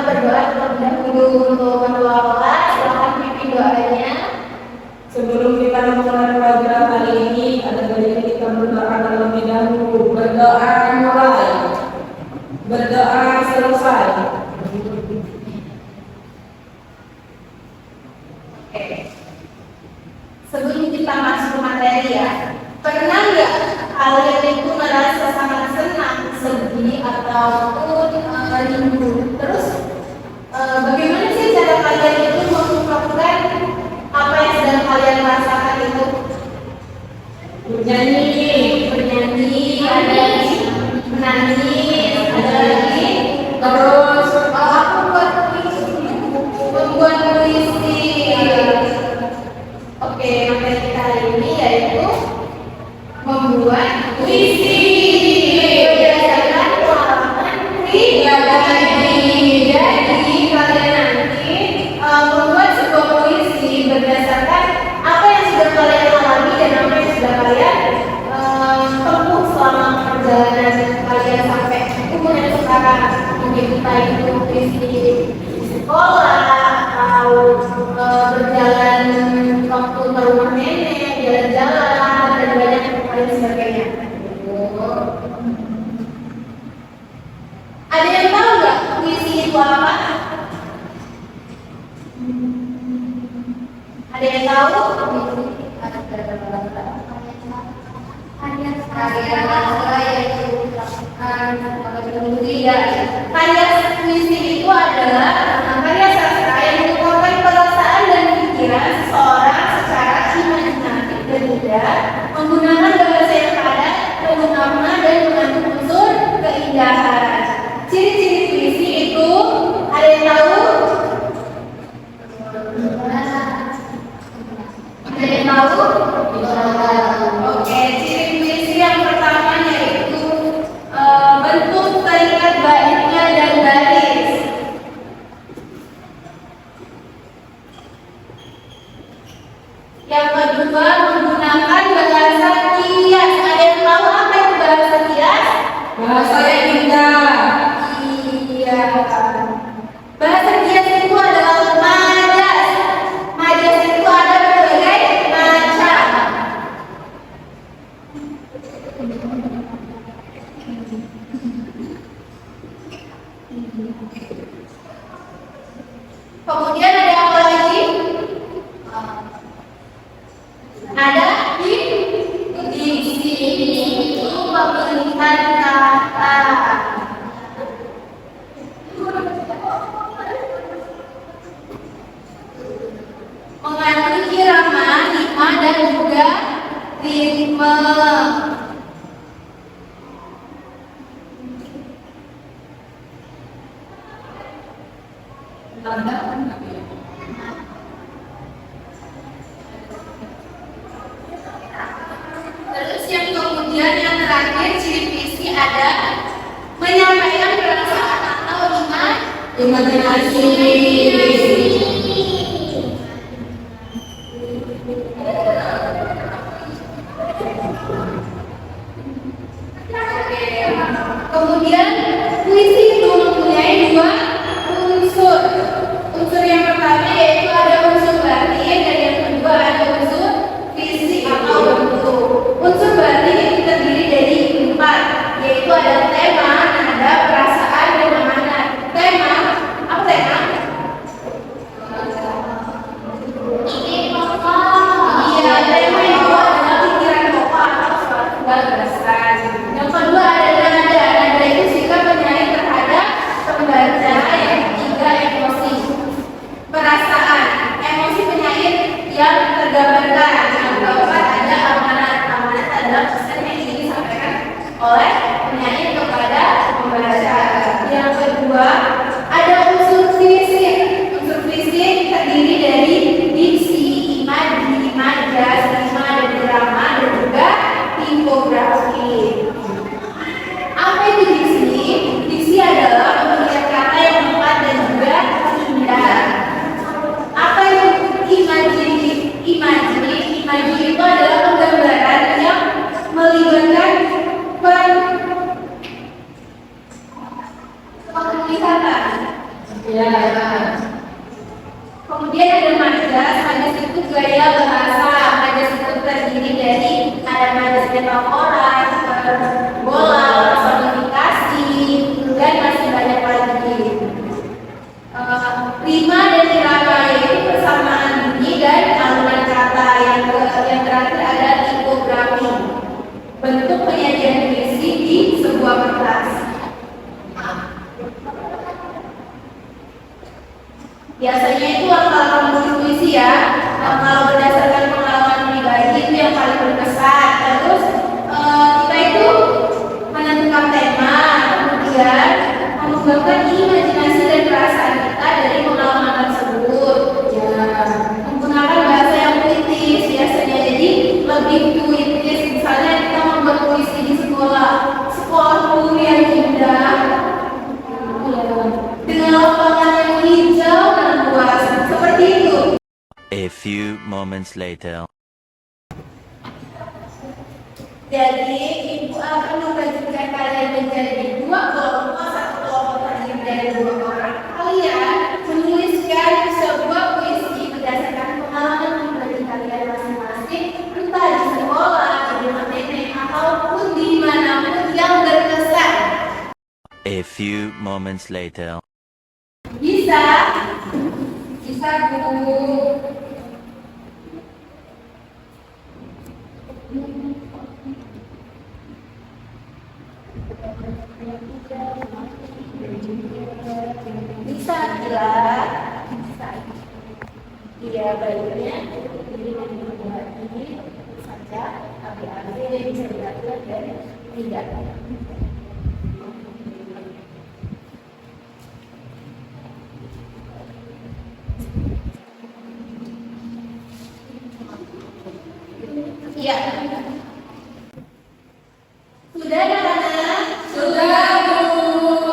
berdoa terlebih dahulu untuk ketua kelas. Silakan pimpin doanya. Sebelum kita memulai pelajaran kali ini, ada baiknya kita berdoa terlebih dahulu. Berdoa mulai, berdoa selesai. Oke. Sebelum kita masuk ke materi ya, pernah nggak kalian itu merasa sangat senang, sedih ataupun rindu? Terus bagaimana sih cara kalian itu mengungkapkan apa yang sedang kalian rasakan itu? Bernyanyi, ada lagi menangis, ada lagi terus aku membuat puisi. Oke, materi kita hari ini yaitu membuat puisi berdasarkan pengalaman pribadi. Jadi kalian nanti membuat sebuah puisi berdasarkan apa yang sudah kalian alami dan apa yang sudah kalian tempuh selama perjalanan kalian sampai umur yang sekarang. Mungkin kita itu puisi di sekolah atau berjalan waktu ke rumah nenek, jalan-jalan dan banyak lain sebagainya. Ada yang tahu nggak puisi itu apa? Ada yang tahu? Karya puisi itu adalah karya sastra yang mengungkapkan perasaan dan pikiran seseorang secara imajinatif dan mudah, menggunakan bahasa yang padat, penuh makna dan mengandung unsur keindahan. Ciri-ciri puisi itu ada yang tahu? Ada yang tahu? Oke, ciri puisi yang pertama yaitu bentuk terikat baitnya dan baris. Yang kedua, menggunakan bahasa kias. Ada yang tahu apa itu bahasa kias? Bahasa yang indah. Iya. Bahasa kias itu adalah majas. Majas itu ada berbagai macam. Kemudian ada apa lagi? Ada diksi itu pemilihan kata. Mengandung irama, hikmah dan juga ritme. Terus yang kemudian yang terakhir ciri puisi ada menyampaikan perasaan atau Imajinasi. Kemudian puisi itu mempunyai dua unsur. Unsur yang pertama yaitu ada unsur batin dan yang kedua ada unsur fisik atau bentuk. Unsur batin itu terdiri dari 4, yaitu ada tema, nada, perasaan, dan makna. Tema, apa tema? Iya, tema itu adalah pikiran pokok atau suatu gagasan. Yang kedua ada nada. Nada itu sikap penyair terhadap pembaca. Yang ketiga emosi. Perasaan, emosi penyair yang tergambarkan. Yang keempat ada amanat. Amanat adalah pesan yang ingin disampaikan oleh penyair kepada pembaca. Yang kedua ada unsur fisik. Unsur fisik terdiri dari diksi, imaji, majas, rima, dan irama, dan juga tipografi. Apa itu diksi? Diksi adalah pemilihan kata yang tepat dan juga indah. Apa itu imaji? Imaji itu adalah penggambaran yang melibatkan penglihatan. Ya. Kemudian ada majas. Majas itu gaya bahasa. Majas itu terdiri dari ada majas metafora, bola, personifikasi, dan masih banyak lagi. Rima dan irama itu persamaan bunyi dan alunan kata. Yang terakhir ada tipografi, bentuk penyajian puisi di sebuah kertas. Biasanya itu kalau menulis puisi ya, kalau berdasarkan pengalaman pribadi itu yang paling berkesan. Terus kita itu menentukan tema, kemudian mengembangkan imajinasi dan perasaan kita dari pengalaman tersebut. Ya, menggunakan bahasa yang puitis biasanya, jadi lebih puitis. Misalnya kita membuat puisi di sekolah dulu yang indah, dengan lapangan yang hijau dan luas, seperti itu. A few moments later. Jadi, ibu akan membagikan kalian menjadi dua kelompok. Satu kelompok terdiri dari 2 orang. Kalian menuliskan sebuah puisi berdasarkan pengalaman pribadi kalian masing-masing, entah di sekolah, di nenek, ataupun dimanapun yang berkesan. A few moments later. Bisa Bu. Bisa gila. Bisa. Iya, baiknya ini saja. Ambil bisa dilakukan dan tidak. Iya. Sudah anak-anak? Sudah, Bu.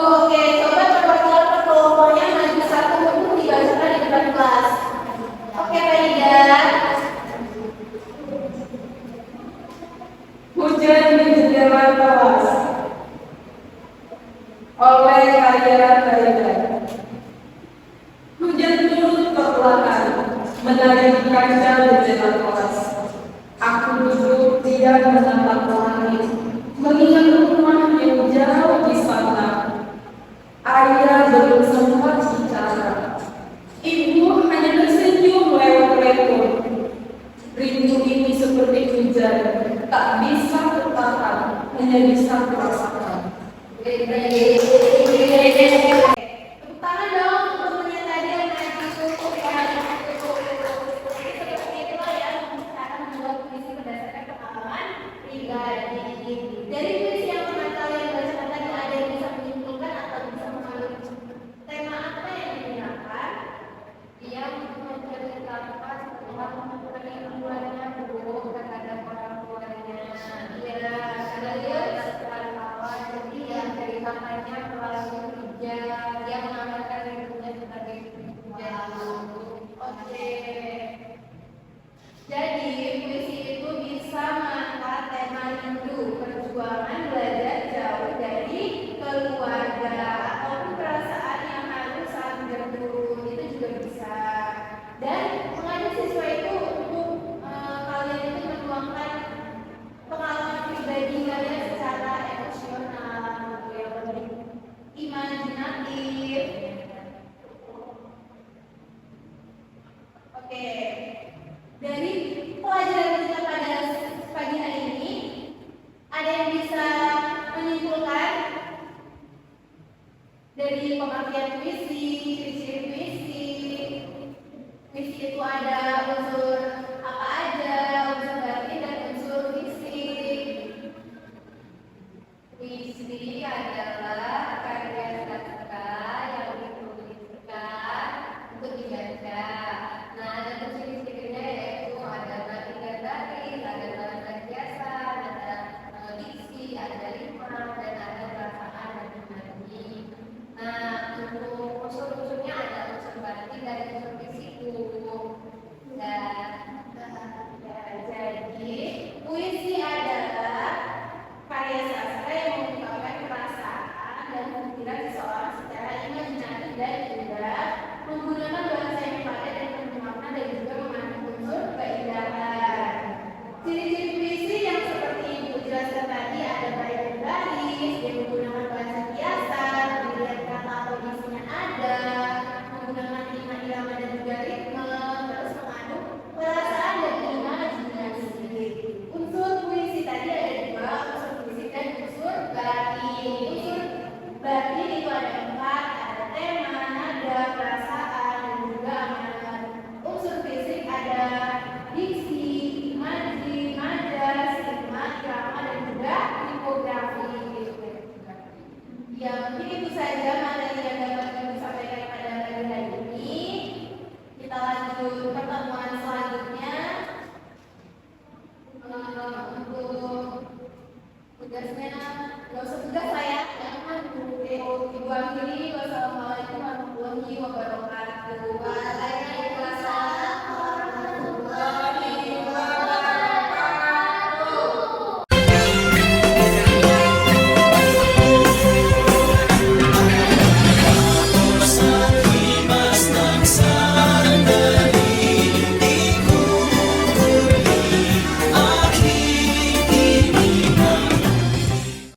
Oke, coba perwakilan kelompoknya maju satu untuk dibacakan di depan kelas. Oke, Farida. Hujan di jendela kelas oleh Karya Farida. Hujan turun perlahan menari di kaca jendela kelas. Aku duduk diam menatap langit, mengingat rumah yang jauh di sana. Ayah belum sempat bicara. Ibu hanya tersenyum lewat telepon. Rindu ini seperti hujan, tak bisa tertahan, hanya bisa kurasakan. Tepuk tangan dong untuk temennya tadi yang maju. Seperti itulah ya, cara membuat puisi berdasarkan pengalaman pribadi. Dari puisi yang pernah kalian bacakan tadi, ada yang bisa menyimpulkan atau bisa mengalami tema apa yang digunakan? Yang menceritakan setelah kehidupannya buruk terhadap orang tuanya. Iya, karena dia kawan, jadi ya ceritanya melalui hujan, dia mengamalkan hidupnya sebagai hujan. Oke. Jadi puisi itu bisa mengangkat tema rindu, perjuangan belajar jauh dari keluarga, ataupun perasaan yang harus saling bertemu, itu juga bisa. Dan mengajak siswa itu untuk kalian itu menuangkan pengalaman pribadi kalian secara emosional, yang lebih imajinatif. Oke. Dari pelajaran kita pada pagi hari ini, ada yang bisa menyimpulkan dari pengertian puisi, ciri-ciri puisi. Puisi itu ada unsur apa aja, unsur batin dan unsur fisik. Puisi adalah karya sastra yang dituliskan untuk dibaca. Nah, ada ciri-cirinya yaitu ada batik dan baris, ada bahasa biasa, ada diksi, ada rima, dan ada perasaan dan imaji. Nah, untuk unsur-unsurnya ada unsur batin dan unsur fisik.